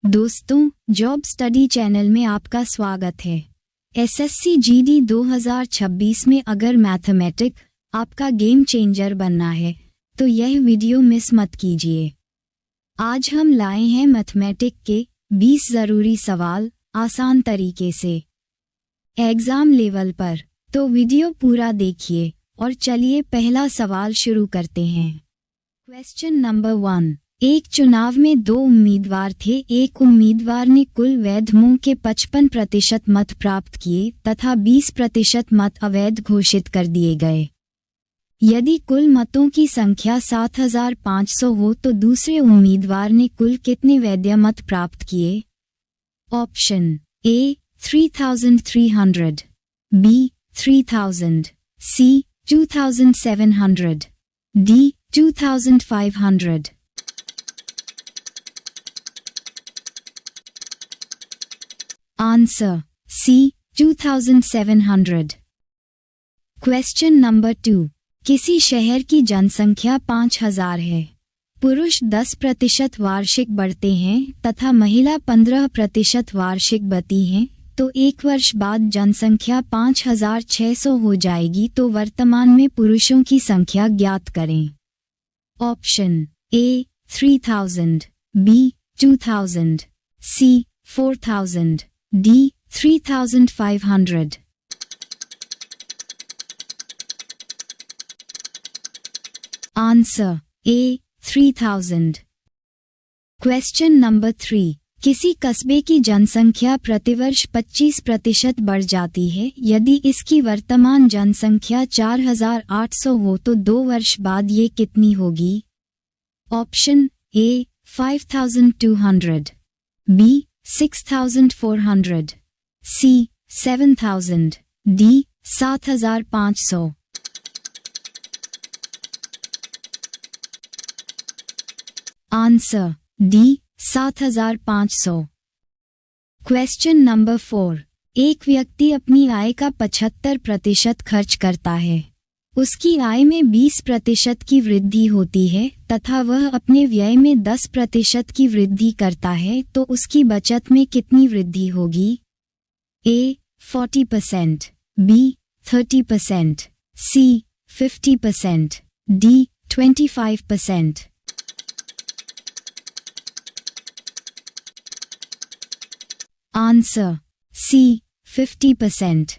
दोस्तों, job study channel में आपका स्वागत है। एसएससी जीडी 2026 में अगर मैथमेटिक्स आपका गेम चेंजर बनना है तो यह वीडियो मिस मत कीजिए। आज हम लाए हैं मैथमेटिक्स के 20 ज़रूरी सवाल आसान तरीके से एग्ज़ाम लेवल पर। तो वीडियो पूरा देखिए और चलिए पहला सवाल शुरू करते हैं। Question number 1। एक चुनाव में 2 उम्मीदवार थे। एक उम्मीदवार ने कुल वैध मतों के 55% मत प्राप्त किए तथा 20% मत अवैध घोषित कर दिए गए। यदि कुल मतों की संख्या 7500 हो तो दूसरे उम्मीदवार ने कुल कितने वैध मत प्राप्त किए? Option A 3300, B 3000, C 2700, D 2500। Answer C 2700। Question number 2। किसी शहर की जनसंख्या 5000 है। पुरुष 10% वार्षिक बढ़ते हैं तथा महिला 15% वार्षिक बढ़ती हैं, तो एक वर्ष बाद जनसंख्या 5600 हो जाएगी। तो वर्तमान में पुरुषों की संख्या ज्ञात करें। Option A 3000, B 2000, C 4000, D 3500। Answer A 3000। Question number 3। किसी कस्बे की जनसंख्या प्रतिवर्ष 25% बढ़ जाती है। यदि इसकी वर्तमान जनसंख्या 4800 हो तो 2 वर्ष बाद ये कितनी होगी? Option A 5200, B 6400, C 7000, D 7500। Answer D 7500। Question number 4। एक व्यक्ति अपनी आय का 75% खर्च करता है। उसकी आय में 20% की वृद्धि होती है तथा वह अपने व्यय में 10% की वृद्धि करता है, तो उसकी बचत में कितनी वृद्धि होगी? A 40%, B 30%, C 50%, D 25%। Answer C 50%।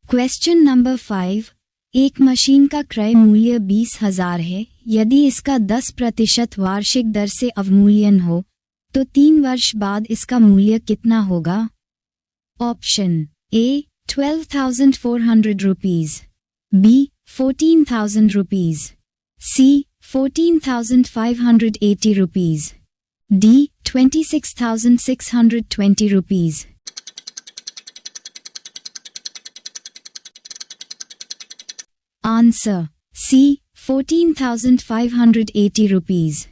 Question number 5। एक मशीन का क्रय मूल्य 20,000 है। यदि इसका 10% वार्षिक दर से अवमूल्यन हो तो 3 वर्ष बाद इसका मूल्य कितना होगा? Option A 12,400 rupees, B 14,000 rupees, C 14,580 rupees, D 26,620 rupees. Answer C 14,580 rupees.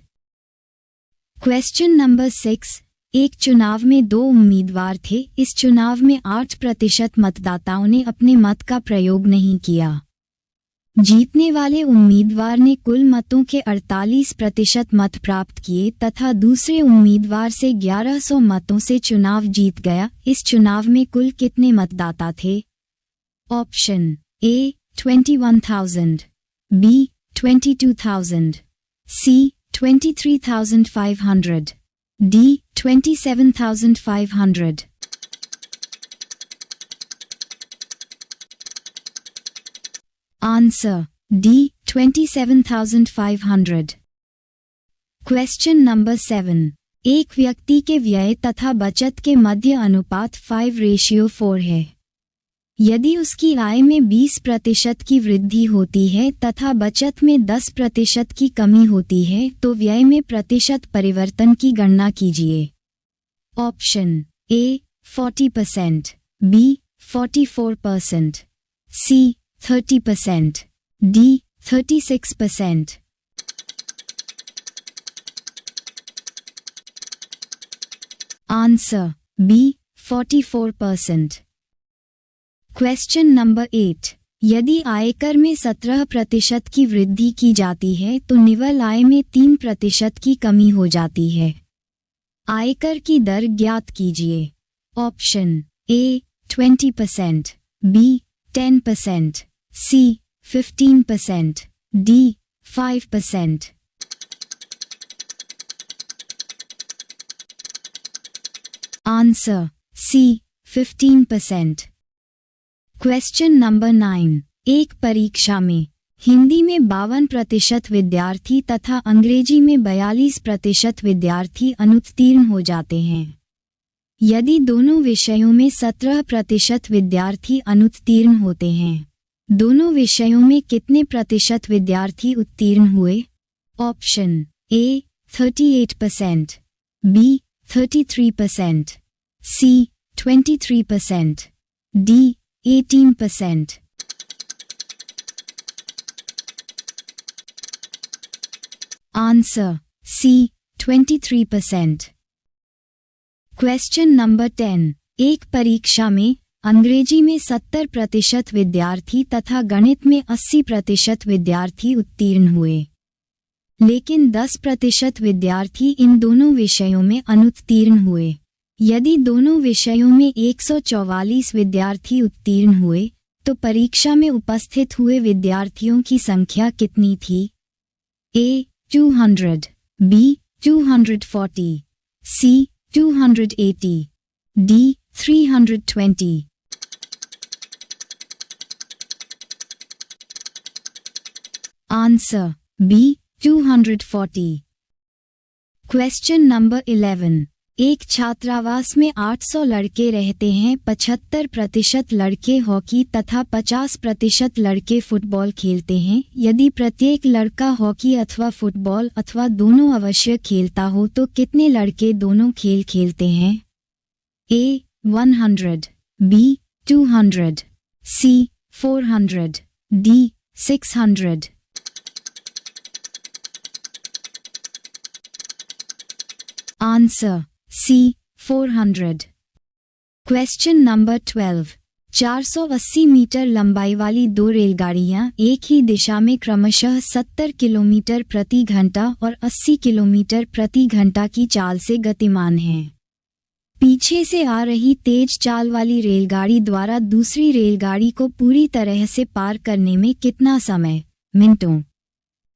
Question number 6। एक चुनाव में 2 उम्मीदवार थे। इस चुनाव में 8% मतदाताओं ने अपने मत का प्रयोग नहीं किया। जीतने वाले उम्मीदवार ने कुल मतों के 48% मत प्राप्त किए तथा दूसरे उम्मीदवार से 1100 मतों से चुनाव जीत गया। इस चुनाव में कुल कितने मतदाता थे? Option A 21,000, B 22,000, C 23,500, D 27,500। Answer D 27,500। Question number 7। एक व्यक्ति के व्यय तथा बचत के मध्य अनुपात 5:4 है। यदि उसकी आय में 20% की वृद्धि होती है तथा बचत में 10% की कमी होती है तो व्यय में प्रतिशत परिवर्तन की गणना कीजिए। Option A 40%, B 44%, C 30%, D 36%। Answer B 44%। Question number 8। यदि आयकर में 17% की वृद्धि की जाती है तो निव्वल आय में 3% की कमी हो जाती है। आयकर की दर ज्ञात कीजिए। Option A 20%, B 10%, C 15%, D 5%। Answer C 15%। Question number 9। एक परीक्षा में हिंदी में 52% विद्यार्थी तथा अंग्रेजी में 42% विद्यार्थी अनुत्तीर्ण हो जाते हैं। यदि दोनों विषयों में 17% विद्यार्थी अनुत्तीर्ण होते हैं, दोनों विषयों में कितने प्रतिशत विद्यार्थी उत्तीर्ण हुए? Option A 38%, B 33%, C 23%, D 18%। Answer C 23%। Question number 10। एक परीक्षा में अंग्रेजी में 70% विद्यार्थी तथा गणित में 80% विद्यार्थी उत्तीर्ण हुए, लेकिन 10% विद्यार्थी इन दोनों विषयों में अनुत्तीर्ण हुए। यदि दोनों विषयों में 144 विद्यार्थी उत्तीर्ण हुए, तो परीक्षा में उपस्थित हुए विद्यार्थियों की संख्या कितनी थी? A 200, B 240, C 280, D 320। Answer B 240। Question number 11। एक छात्रावास में 800 लड़के रहते हैं। 75% लड़के हॉकी तथा 50% लड़के फुटबॉल खेलते हैं। यदि प्रत्येक लड़का हॉकी अथवा फुटबॉल अथवा दोनों अवश्य खेलता हो तो कितने लड़के दोनों खेल खेलते हैं? A 100, B 200, C 400, D 600। Answer C 400। Question number 12। 480 metre लंबाई वाली दो रेलगाड़ियां एक ही दिशा में क्रमशः 70 किलोमीटर प्रति घंटा और 80 किलोमीटर प्रति घंटा की चाल से गतिमान हैं। पीछे से आ रही तेज चाल वाली रेलगाड़ी द्वारा दूसरी रेलगाड़ी को पूरी तरह से पार करने में कितना समय मिनटों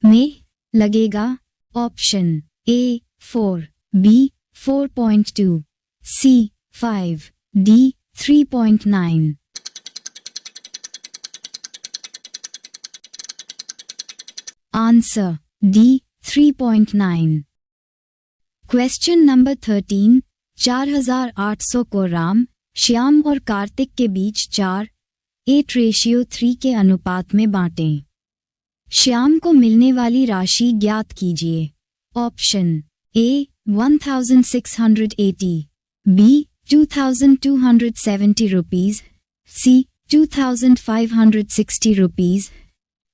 में लगेगा? Option A 4, B 4.2, C 5, D 3.9। Answer D 3.9। Question number 13। 4800 को राम, श्याम और कार्तिक के बीच 4:3 के अनुपात में बांटें। श्याम को मिलने वाली राशि ज्ञात कीजिए। Option A 1680, B 2270 rupees, C 2560 rupees,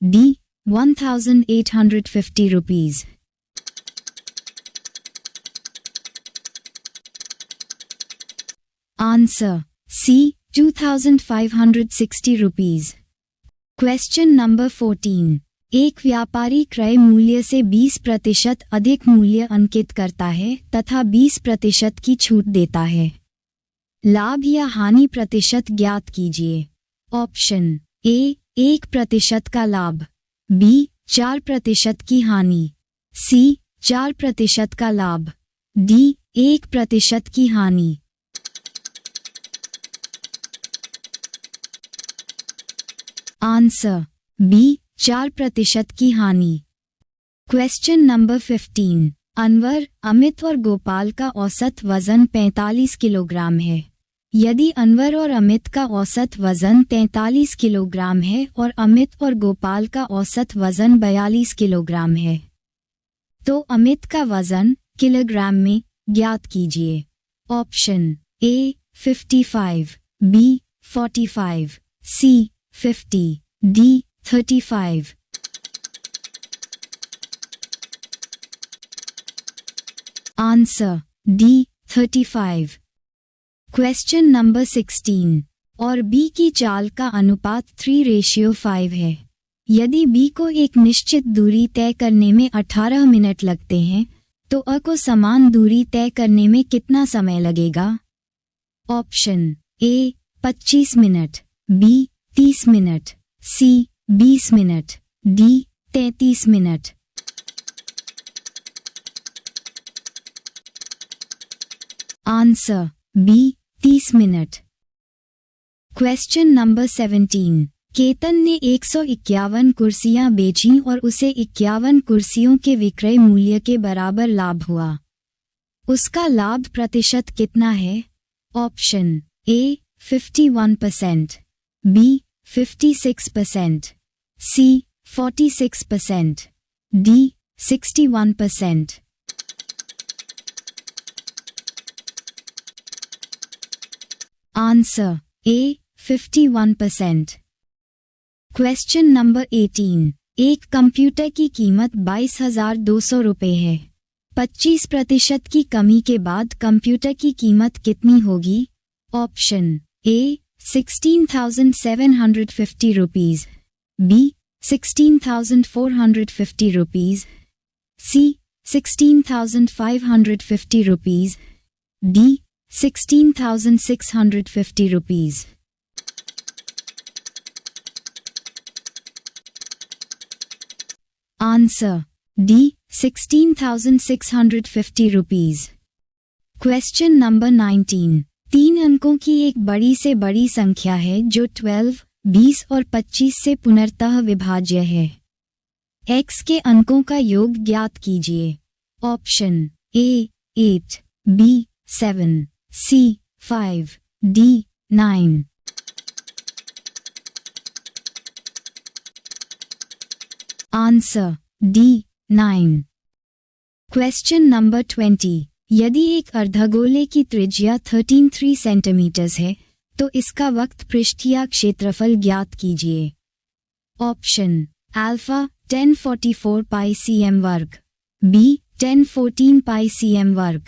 D 1850 rupees. Answer C 2560 rupees. Question number 14। एक व्यापारी क्रय मूल्य से 20% अधिक मूल्य अंकित करता है तथा 20% की छूट देता है। लाभ या हानि प्रतिशत ज्ञात कीजिए। ऑप्शन ए 1% का लाभ, बी 4% की हानि, सी 4% का लाभ, डी 1% की हानि। आंसर बी 4% की हानि। Question number 15। अनवर, अमित और गोपाल का औसत वजन 45 किलोग्राम है। यदि अनवर और अमित का औसत वजन 43 किलोग्राम है और अमित और गोपाल का औसत वजन 42 किलोग्राम है, तो अमित का वजन किलोग्राम में ज्ञात कीजिए। Option A 55, B 45, C 50, D 35। Answer D 35। Question number 16। और बी की चाल का अनुपात 3:5 है। यदि बी को एक निश्चित दूरी तय करने में 18 मिनट लगते हैं, तो अ को समान दूरी तय करने में कितना समय लगेगा? Option A 25 minute, B 30 minute, C 20 minute, D 33 minute. Answer B 30 minute. Question number 17। Ketan ने 151 कुर्सियां बेचीं और उसे 51 कुर्सियों के विक्रय मूल्य के बराबर लाभ हुआ। उसका लाभ प्रतिशत कितना है? Option A 51%, B 56%, C 46%, D 61%। Answer A 51%। Question number 18। एक कंप्यूटर की कीमत 22,200 रुपये है। 25% की कमी के बाद कंप्यूटर की कीमत कितनी होगी? Option A 16,750 rupees, B 16,450 rupees, C 16,550 rupees, D 16,650 rupees. Answer D 16,650 rupees. Question number 19। 3 अंकों की एक बड़ी से बड़ी संख्या है जो 12, 20 और 25 से पुनर्तः विभाज्य है। x के अंकों का योग ज्ञात कीजिए। Option A 8, B 7, C 5, D 9। Answer D 9। Question number 20। यदि एक अर्धगोले की त्रिज्या 13 सेंटीमीटर है तो इसका वक्त पृष्ठीय क्षेत्रफल ज्ञात कीजिए। ऑप्शन अल्फा 1044 पाई cm वर्ग, बी 1014 पाई cm वर्ग,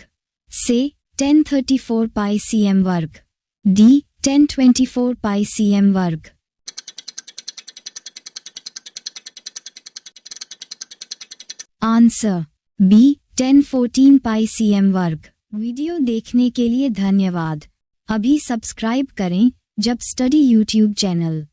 से 1034 पाई cm वर्ग, डी 1024 पाई cm वर्ग। आंसर बी 1014 पाई cm वर्ग। वीडियो देखने के लिए धन्यवाद। अभी सब्सक्राइब करें जब स्टडी यूट्यूब चैनल।